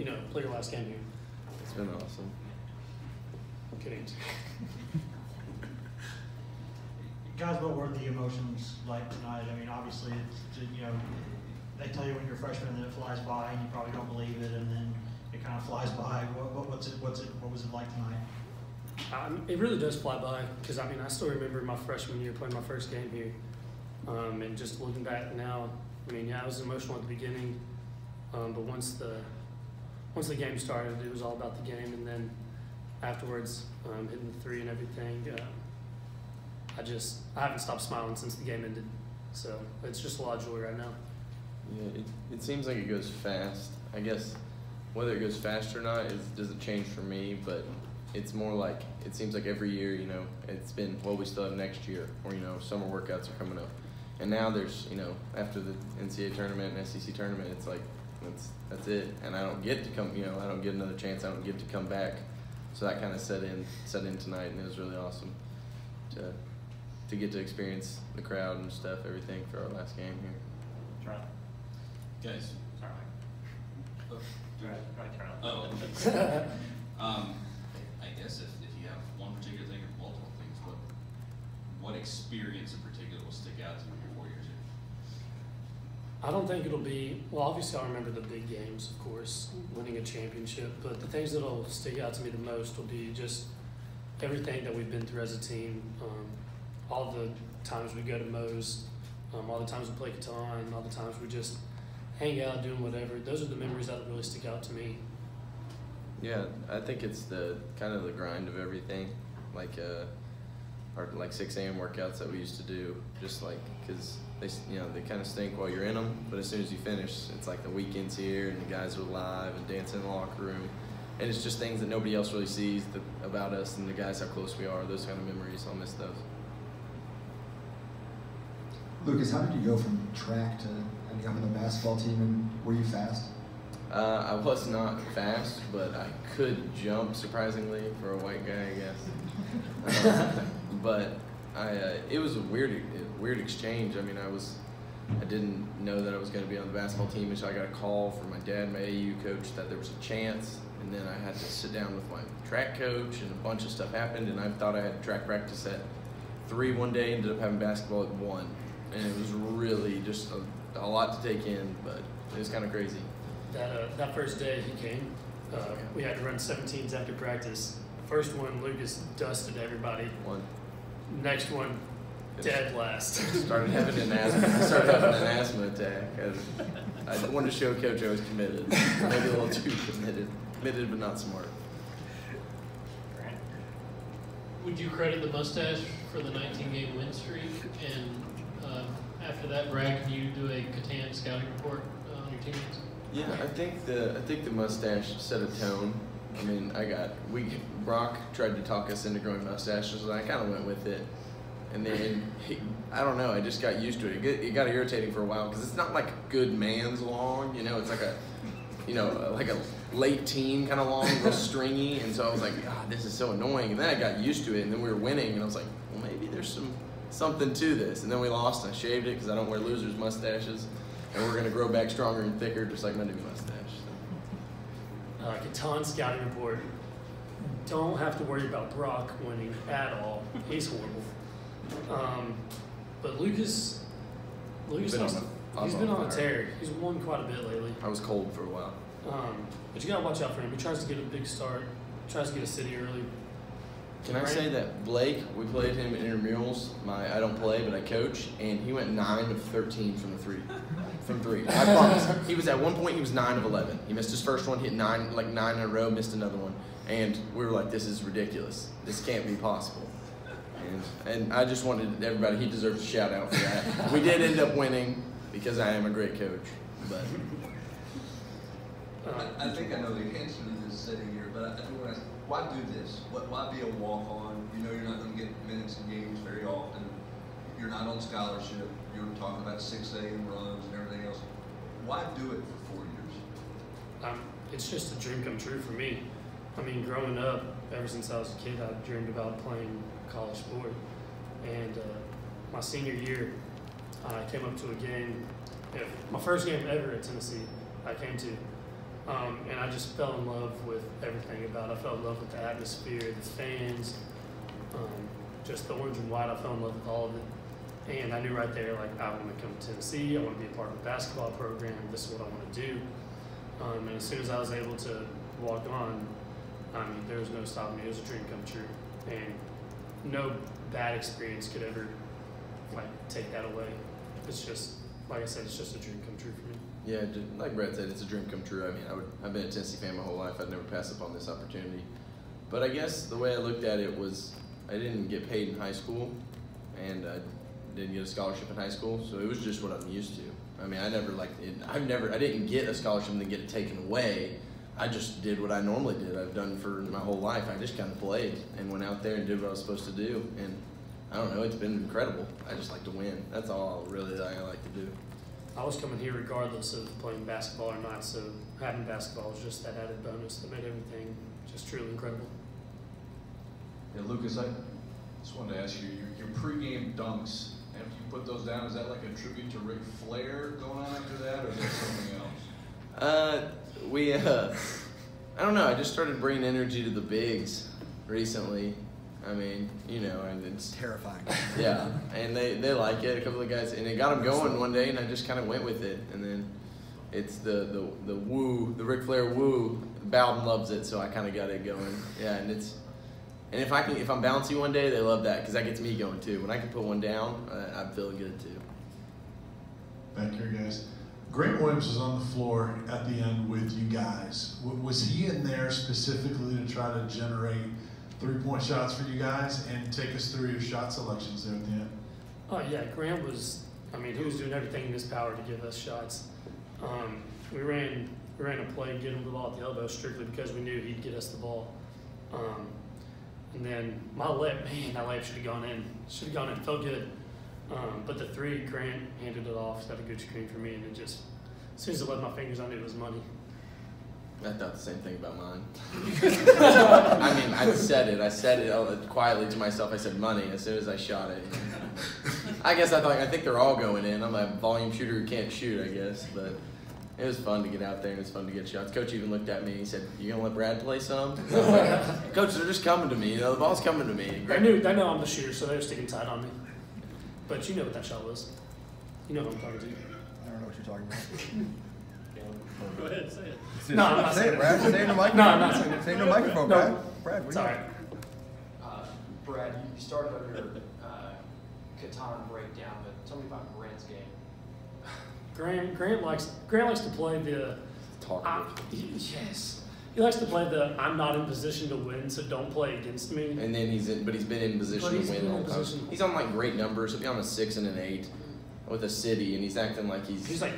play your last game here? It's been awesome. Good answer. Guys, what were the emotions like tonight? I mean, obviously, they tell you when you're a freshman and then it flies by and you probably don't believe it, and then it kind of flies by. What was it like tonight? It really does fly by because, I still remember my freshman year playing my first game here. And just looking back now, it was emotional at the beginning, but once the game started, it was all about the game, and then afterwards, hitting the three and everything, I haven't stopped smiling since the game ended. So it's just a lot of joy right now. Yeah, it seems like it goes fast. I guess whether it goes fast or not doesn't change for me, but it's more like it seems like every year, it's been, we still have next year, or, summer workouts are coming up. And now there's, after the NCAA tournament and SEC tournament, it's like, that's it. And I don't get to come, I don't get another chance. I don't get to come back. So that kind of set in tonight, and it was really awesome to get to experience the crowd and stuff, everything for our last game here. Charlie. Guys. Sorry. Oh. I guess if you have one particular thing or multiple things, what experience in particular will stick out to you in your 4 years here? I don't think it'll be, obviously I'll remember the big games, of course, winning a championship, but the things that'll stick out to me the most will be just everything that we've been through as a team, all the times we go to Moe's, all the times we play Catan, all the times we just hang out doing whatever. Those are the memories that really stick out to me. Yeah, I think it's the kind of the grind of everything, like our 6 a.m. workouts that we used to do, just like because they kind of stink while you're in them, but as soon as you finish, it's like the weekends here and the guys are live and dancing in the locker room, and it's just things that nobody else really sees about us and the guys, how close we are. Those kind of memories, I'll miss those. Lucas, how did you go from track to ending up on the basketball team, and were you fast? I was not fast, but I could jump, surprisingly, for a white guy, I guess. But it was a weird exchange. I didn't know that I was going to be on the basketball team, and so I got a call from my dad, my AU coach, that there was a chance, and then I had to sit down with my track coach, and a bunch of stuff happened, and I thought I had track practice at 3 one day, ended up having basketball at 1, and it was really just a lot to take in, but it was kind of crazy. That first day he came, we had to run 17s after practice. First one, Lucas dusted everybody. Next one, dead last. Started having an asthma attack. I wanted to show Coach I was committed. Maybe a little too committed. Committed but not smart. Would you credit the mustache for the 19-game win streak? And after that, Brad, can you do a Catan scouting report on your teammates? Yeah, I think the mustache set a tone. Brock tried to talk us into growing mustaches, and I kind of went with it. And then, I don't know, I just got used to it. It got irritating for a while because it's not like a good man's long, it's like a late teen kind of long, real stringy. And so I was like, this is so annoying. And then I got used to it, and then we were winning, and I was like, well, maybe there's something to this. And then we lost, and I shaved it because I don't wear losers' mustaches. And we're going to grow back stronger and thicker, just like my new mustache. Catan scouting report. Don't have to worry about Brock winning at all. He's horrible. But Lucas he's been on a tear. He's won quite a bit lately. I was cold for a while. But you got to watch out for him. He tries to get a big start, tries to get a city early. Can I say that Blake, we played him in intramurals. I don't play, but I coach, and he went 9 of 13 from 3. I promise. He was at one point. He was 9 of 11. He missed his first one, hit 9 in a row, missed another one, and we were like, "This is ridiculous. This can't be possible." And I just wanted everybody. He deserves a shout out for that. We did end up winning because I am a great coach, but. I think I know the answer to this sitting here, but I do want to ask, why do this? Why be a walk-on? You're not going to get minutes in games very often. You're not on scholarship. You're talking about 6 a.m. runs and everything else. Why do it for 4 years? It's just a dream come true for me. Growing up, ever since I was a kid, I dreamed about playing college sport. And my senior year, I came up to a game, my first game ever at Tennessee I came to. And I just fell in love with everything about it. I fell in love with the atmosphere, the fans, just the orange and white. I fell in love with all of it. And I knew right there, like, I want to come to Tennessee. I want to be a part of the basketball program. This is what I want to do. And as soon as I was able to walk on, I mean, there was no stopping me. It was a dream come true. And no bad experience could ever, like, take that away. It's just, like I said, it's just a dream come true for me. Yeah, like Brett said, it's a dream come true. I mean, I've been a Tennessee fan my whole life. I'd never pass up on this opportunity. But I guess the way I looked at it was I didn't get paid in high school, and I didn't get a scholarship in high school, so it was just what I'm used to. I mean, I didn't get a scholarship and then get it taken away. I just did what I normally did. I've done for my whole life. I just kind of played and went out there and did what I was supposed to do. And I don't know, it's been incredible. I just like to win. That's all really that I like to do. I was coming here regardless of playing basketball or not, so having basketball was just that added bonus that made everything just truly incredible. Yeah, Lucas, I just wanted to ask you, your pregame dunks, after you put those down, is that like a tribute to Ric Flair going on after that, or is that something else? I don't know, I just started bringing energy to the bigs recently. I mean, you know, and it's Terrifying. yeah, and they like it. A couple of guys, and it got them going one day, and I just kind of went with it. And then it's the woo, the Ric Flair woo. Bowden loves it, so I kind of got it going. Yeah, and if I'm bouncy one day, they love that because that gets me going too. When I can put one down, I'm feeling good too. Back here, guys. Grant Williams was on the floor at the end with you guys. Was he in there specifically to try to generate three-point shots for you guys, and take us through your shot selections there at the end? Oh yeah, Grant was. I mean, he was doing everything in his power to give us shots. We ran a play, get him the ball at the elbow strictly because we knew he'd get us the ball. And then my layup, man, that layup should have gone in. Should have gone in. Felt good. But the three, Grant handed it off. Got a good screen for me, and it just, as soon as it left my fingers, I knew it was money. I thought the same thing about mine. I mean, I said it quietly to myself. I said money as soon as I shot it. I guess I think they're all going in. I'm a volume shooter who can't shoot, I guess. But it was fun to get out there, and it was fun to get shots. Coach even looked at me and he said, "You gonna let Brad play some?" I was like, "Coach, they're just coming to me. You know, the ball's coming to me." They know I'm the shooter, so they were sticking tight on me. But you know what that shot was. You know what I'm talking to. I don't know what you're talking about. Go ahead, say it. No, I'm not saying it. Brad. Say it in the microphone. No, I'm not saying it. Say it in the microphone, No. Brad. What It's all right. Brad, you started on your Catan breakdown, but tell me about Grant's game. Grant likes to play the. Yes. He likes to play the "I'm not in position to win, so don't play against me." And then he's been in position to win all the time. He's on like great numbers. He'll be on a 6 and an 8 with a city, and he's acting like He's like,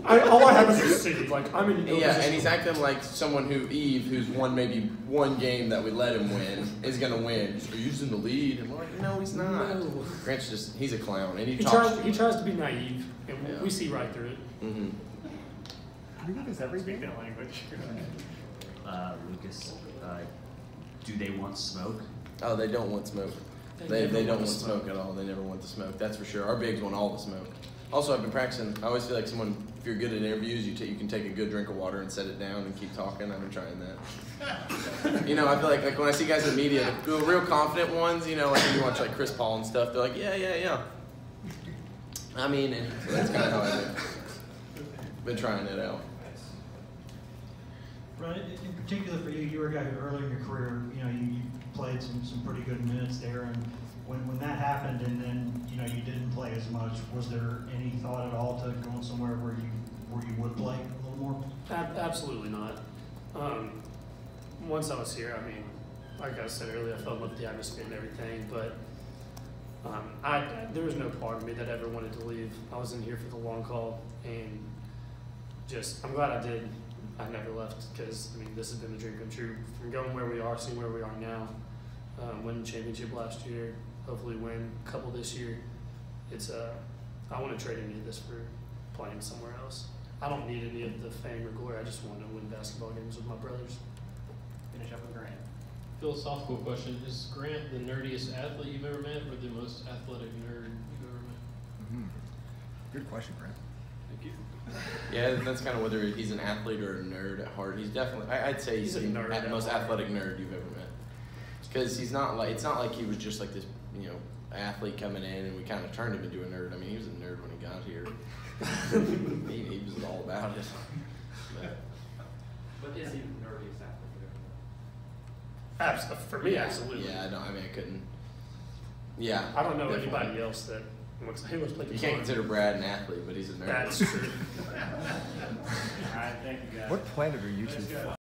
all I have is a city. Like, I'm in no yeah, position. and he's acting like someone who's won maybe one game that we let him win, is going to win. He's in the lead. And we're like, no, he's not. No. Grant's he's a clown. And he tries to be naive, and we see right through it. Mm-hmm. Do you think every game? That language. Lucas, do they want smoke? Oh, they don't want smoke. They don't want smoke at all. They never want the smoke. That's for sure. Our bigs want all the smoke. Also, I've been practicing. I always feel like if you're good at interviews, you can take a good drink of water and set it down and keep talking. I've been trying that. You know, I feel like when I see guys in the media, the real confident ones, you know, like when you watch like Chris Paul and stuff, they're like, yeah. I mean, so that's kind of how I've been trying it out. Right. In particular for you, you were a guy who early in your career, you know, you played some pretty good minutes there, and when that happened, and then you know you didn't play as much, was there any thought at all to going somewhere where you would play a little more? Absolutely not. Once I was here, I mean, like I said earlier, I fell in love with the atmosphere and everything, but there was no part of me that ever wanted to leave. I was in here for the long haul, and I'm glad I did. I never left because, I mean, this has been a dream come true. From going where we are, seeing where we are now, winning the championship last year, hopefully win a couple this year. I want to trade any of this for playing somewhere else. I don't need any of the fame or glory. I just want to win basketball games with my brothers. Finish up with Grant. Philosophical question: is Grant the nerdiest athlete you've ever met, or the most athletic nerd you've ever met? Mm-hmm. Good question, Grant. Thank you. Yeah, and that's kind of whether he's an athlete or a nerd at heart. He's definitely, I'd say he's He's a the nerd most at heart. athletic nerd you've ever met. Because he's not like, it's not like he was just like this, you know, athlete coming in and we kind of turned him into a nerd. I mean, he was a nerd when he got here. he was all about it. But is he the nerdiest athlete? Absolutely. For me, absolutely. Yeah, I couldn't. Yeah. I don't know definitely. anybody else that wants to play the You can't consider Brad an athlete, but he's a nerd. That's true. All right, thank you guys. What planet are you two from?